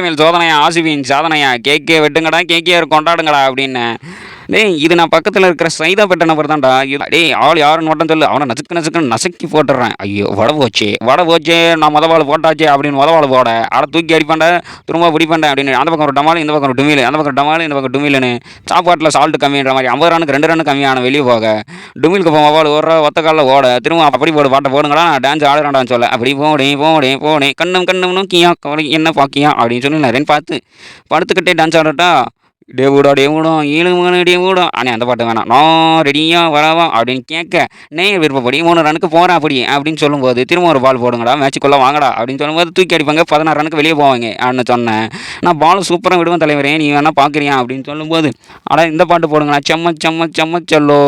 மேல் சோதனையா ஆசிபியின் சாதனையா கேக்கே வெட்டுங்கடா கேகேஆர் கொண்டாடுங்கடா அப்படின்னு. டேய் இது நான் பக்கத்தில் இருக்கிற சைதாப்பேட்டை நபர் தான்டா. டேய் ஆள் யாருன்னு மட்டும் சொல்லு, அவனை நசுக்கு நசுக்குன்னு நசுக்கி போட்டுடுறேன். ஐயோ வட போச்சு நான் முதவாள் போட்டாச்சு அப்படின்னு முதவாள் போட அட தூக்கி அடிப்பாண்டா திரும்ப பிடிப்பாண்டா அப்படின்னு. அந்த பக்கம் ஒரு டமால் இந்த பக்கம் ஒரு டுமில், அந்த பக்கம் டமால் இந்த பக்கம் டுமில்னு சாப்பாட்டில் சால்ட் கம்மின்ற மாதிரி 50 ரனுக்கு 2 ரன் கம்மியான வெளியே போக டுமிலுக்கு முதவாள் ஒரு ஒத்த காலில் ஓட திரும்ப அப்படி போடு பாட்டை போடுங்களா நான் டான்ஸ் ஆடுறான்டான்னு சொல்ல அப்படி போடே கண்ணும் கியா என்ன பாக்கியா அப்படின்னு சொல்லி நிறைய பார்த்து படுத்துக்கிட்டே டான்ஸ் ஆடட்டா. டேவிடும் ஈழுமனு டேவிடும் அண்ணே அந்த பாட்டு வேணாம் நான் ரெடியாக வரவா அப்படின்னு கேட்க நேர் விருப்பப்படி 3 ரனுக்கு போகிறேன் அப்படி அப்படின்னு சொல்லும்போது திரும்ப ஒரு பால் போடுங்கடா மேட்சுக்குள்ளே வாங்கடா அப்படின்னு சொல்லும்போது தூக்கி அடிப்பாங்க 16 ரனுக்கு வெளியே போவாங்க அப்படின்னு சொன்னேன். நான் பால் சூப்பராக விடுவேன் தலைவரே நீ வேணா பார்க்குறியா அப்படின்னு சொல்லும்போது ஆனால் இந்த பாட்டு போடுங்கண்ணா செம்ம சொல்லோ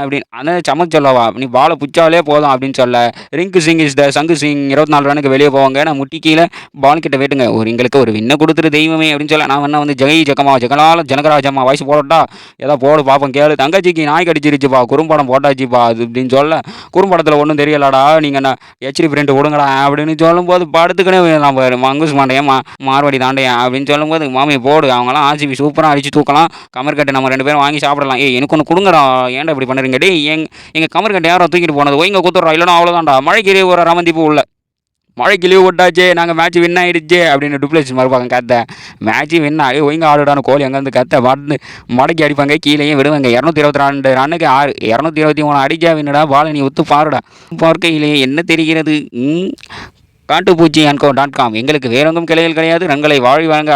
அப்படின்னு அந்த செல்லோவா நீ பாலை பிச்சாலே போதும் அப்படின்னு சொல்ல ரிங்கு சிங் இஸ் த சங்கு சிங் 24 ரனுக்கு வெளியே போவாங்க. நான் முட்டி கீழே பால் கிட்ட வேட்டுங்க எங்களுக்கு ஒரு வின்ன கொடுத்துரு தெய்வமே அப்படின்னு சொல்ல நான் வேணா வந்து ஜெகலா ஜனகராஜம்மா வயசு போடட்டா ஏதோ போடு பாப்போம் கேளு தங்கச்சிக்கு நாய் கடிச்சிருச்சுப்பா குறும்படம் போட்டாச்சுப்பா அது அப்படின்னு சொல்ல குறும்படத்தில் ஒன்றும் தெரியலடா நீங்கள் என்ன ஹெச்டி பிரிண்ட் விடுங்கடா அப்படின்னு சொல்லும்போது படுத்துக்கனே நம்ம மங்குஸ் மாண்டையன் மார்வாடி தாண்டையன் அப்படின்னு சொல்லும்போது மாமியை போடு அவங்களாம் ஆர்சிபி சூப்பராக அடிச்சு தூக்கலாம் கமர்கட்டை நம்ம 2 பேரும் வாங்கி சாப்பிடலாம். எனக்கு ஒன்று கொடுங்கடா ஏன்டா இப்படி பண்ணுறீங்க டே எங்கள் கமர்கட்டை யாரோ தூக்கிட்டு போனது ஒய்ங்க கூத்துறோம் இல்லைனா அவ்வளோதான்டா மழைக்கு ஒரு ரமந்திப்பு உள்ள மழைக்கு லீவ் விட்டாச்சே நாங்கள் மேட்ச் வின் ஆகிடுச்சு அப்படின்னு டூப்ளேஸ் மறுபாங்க கத்த மேட்ச்சு வின் ஆகி ஒய்ங்க ஆடுடான கோழி அங்கேருந்து கத்த மடக்கி அடிப்பாங்க கீழேயும் விடுவாங்க 222 ரன்னுக்கு 6 223 அடிச்சா வின்னுடா பாலை நீ ஒத்து பாருடா பார்க்கையிலேயே என்ன தெரிகிறது காட்டுப்பூச்சி .com எங்களுக்கு வேறெங்கும் கிளைகள் கிடையாது ரங்களை வாழி வழங்க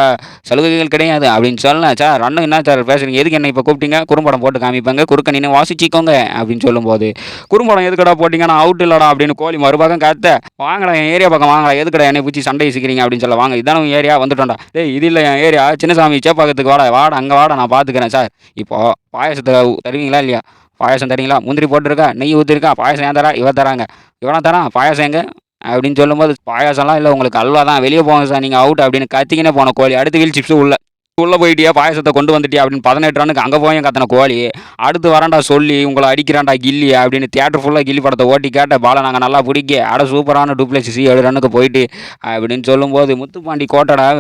சலுகைகள் கிடையாது அப்படின்னு சொல்லலாம். சார் ரன்னு என்ன சார் பேசுகிறீங்க எதுக்கு என்ன இப்போ கூப்பிட்டீங்க குறும்படம் போட்டு காமிப்பாங்க குறுக்க நின்று வாசிச்சிக்கோங்க அப்படின்னு சொல்லும்போது குறும்படம் எதுக்கடா போட்டிங்க நான் அவுட் இல்லடா அப்படின்னு கோழி மறுபாகம் காத்த வாங்கடா என் ஏரியா பக்கம் வாங்கடா எதுக்கடா என்னை பிடிச்சி சண்டை சிக்கிறீங்க அப்படின்னு சொல்ல வாங்க இதான ஏரியா வந்துட்டோம்டா டேய் இது இல்லை என் ஏரியா சின்னசாமி சேப்பாக்கத்துக்கு வாடா அங்கே வாடா நான் பார்த்துக்கிறேன் சார் இப்போது பாயசத்தை தருவீங்களா இல்லையா பாயசம் தரீங்களா முந்திரி போட்டுருக்கா நெய் ஊற்றிருக்கா பாயசம் ஏன் தரா இவ தராங்க இவனா தரான் பாயசம் எங்க அப்படின்னு சொல்லும்போது பாயாசம்லாம் இல்லை உங்களுக்கு அல்வா தான் வெளியே போங்க சார் நீங்கள் அவுட் அப்படின்னு கத்திக்கினே போன கோழி அடுத்து வீல் சிப்ஸு உள்ளே போயிட்டியா பாயசத்தை கொண்டு வந்துட்டியா அப்படின்னு 18 ரனுக்கு அங்கே போய் கத்தின கோழி அடுத்து வரண்டா சொல்லி உங்களை அடிக்கிறான்டா கில்லி அப்படின்னு தியேட்டர் ஃபுல்லாக கில்லி படத்தை ஓட்டி கேட்ட பாலை நாங்கள் நல்லா பிடிக்க சூப்பரான டூப்ளேசி 7 ரனுக்கு போயிட்டு அப்படின்னு சொல்லும்போது முத்துப்பாண்டி கோட்டடா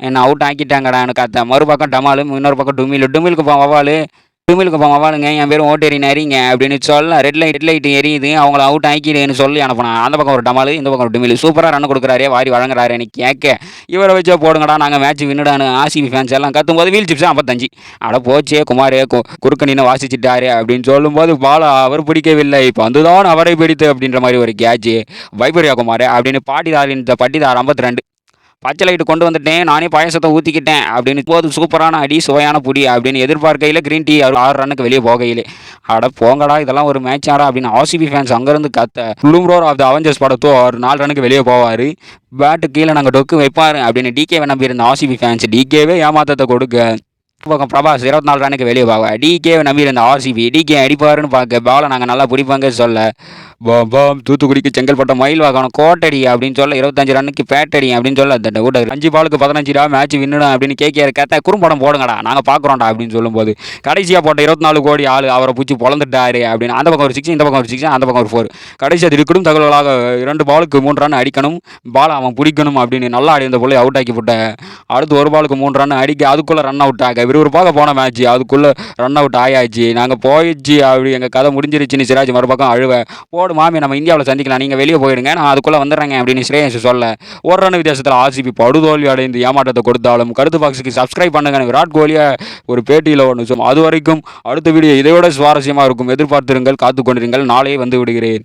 என்னை அவுட் ஆக்கிட்டாங்கடா எனக்கு கத்த மறுபக்கம் டமாலும் இன்னொரு பக்கம் டுமிலுக்கு வவாலு டுமிலுக்கு போவாளுங்க என் பேரும் ஓட்டேறி நறிங்க அப்படின்னு சொல்ல ரெட் லைட் எரியுது அவங்கள அவுட் ஆக்கிடுன்னு சொல்லி அனுப்பினான். அந்த பக்கம் ஒரு டமாலு இந்த பக்கம் ஒரு டுமில் சூப்பராக ரன் கொடுக்குறாரே வாரி வழங்குறாருன்னு கேட்க இவரை வச்சா போடுங்கடா நாங்கள் மேட்ச் வின்னுடான்னு ஆர்சிபி ஃபேன்ஸ் எல்லாம் கத்தும்போது வீல் சிப்ஸ் 55 அட போச்சே குமாரே குறுக்க நின்று வாசிச்சுட்டாரு அப்படின்னு சொல்லும்போது பால அவர் பிடிக்கவில்லை இப்போ வந்துதான் அவரை பிடித்து அப்படின்ற மாதிரி ஒரு கேட்ச் வைபரியா குமார் அப்படின்னு பட்டிதார் 52 பச்சை லைட்டு கொண்டு வந்துட்டேன் நானே பாயசத்தை ஊற்றிக்கிட்டேன் அப்படின்னு போது சூப்பரான அடி சுவையான புடி அப்படின்னு எதிர்பார்க்கையில் க்ரீன் டீ 6 ரன்னுக்கு வெளியே போகையிலே அட போங்கடா இதெல்லாம் ஒரு மேட்ச் ஆடா அப்படின்னு ஆர்சிபி ஃபேன்ஸ் அங்கேருந்து கத்த ப்ளூம்ரோர் ஆஃப் த அவெஞ்சர்ஸ் படத்தோ அவர் 4 ரன்னுக்கு வெளியே போவார் பேட்டு கீழே நாங்கள் டொக்கு வைப்பார் அப்படின்னு டிகேவை நம்பியிருந்த ஆர்சிபி ஃபேன்ஸ் டிகேவே ஏமாத்தத்தை கொடுக்க பக்கம் பிரபாஸ் 24 ரனுக்கு வெளியே போவா டிகேவை நம்பியிருந்த ஆர்சிபி டிகே அடிப்பாருன்னு பார்க்க பாலை நாங்கள் நல்லா பிடிப்பாங்க சொல்ல பாம் தூத்துக்குடிக்கு செங்கல்பட்ட மயில் வாகனம் கோட்டடி அப்படின்னு சொல்ல 25 ரன்னுக்கு பேட்டடி அப்படின்னு சொல்ல அந்த ஊட்ட 5 பாலுக்கு 15 மேட்ச் வின்னுடும் அப்படின்னு கேட்க கத்த குறும்படம் போடுங்கடா நாங்கள் பார்க்குறோம்டா அப்படின்னு சொல்லும்போது கடைசியாக போட்ட 24 கோடி ஆள் அவரை பிடிச்சி பொழந்துட்டாரு அப்படின்னு அந்த பக்கம் ஒரு 6 இந்த பக்கம் ஒரு 6 அந்த பக்கம் ஒரு 4 கடைசியாக திருக்கணும் தகவல்களாக 2 பாலுக்கு 3 ரன் அடிக்கணும் பாலை அவன் பிடிக்கணும் அப்படின்னு நல்லா ஆடி அந்த பிள்ளை அவுட் ஆக்கி போட்ட அடுத்து ஒரு பாலுக்கு 3 ரன் அடிக்க அதுக்குள்ளே ரன் அவுட் ஆக விறுவிறுப்பாக போன மேட்ச் அதுக்குள்ளே ரன் அவுட் ஆயாச்சு நாங்கள் போயிடுச்சு அப்படி எங்கள் கதை முடிஞ்சிருச்சுன்னு சிராஜ் மறுபக்கம் அழுவ மாமி நம்ம இந்தியாவில் சந்திக்கலாம் நீங்கள் வெளியே போயிடுங்க நான் அதுக்குள்ளே வந்துடுறேங்க அப்படின்னு ஸ்ரேயஸ் சொல்ல ஒரு ரன் வித்தியாசத்தில் ஆர்சிபி படுதோல்வி அடைந்து ஏமாற்றத்தை கொடுத்தாலும் கருத்து பாக்ஸுக்கு சப்ஸ்கிரைப் பண்ணுங்க விராட் கோலியை ஒரு பேட்டியில் ஒன்று அது வரைக்கும் அடுத்த வீடியோ இதையோட சுவாரஸ்யமாக இருக்கும் எதிர்பார்த்திருங்கள் காத்து கொண்டிருங்கள் நாளே வந்து விடுகிறேன்.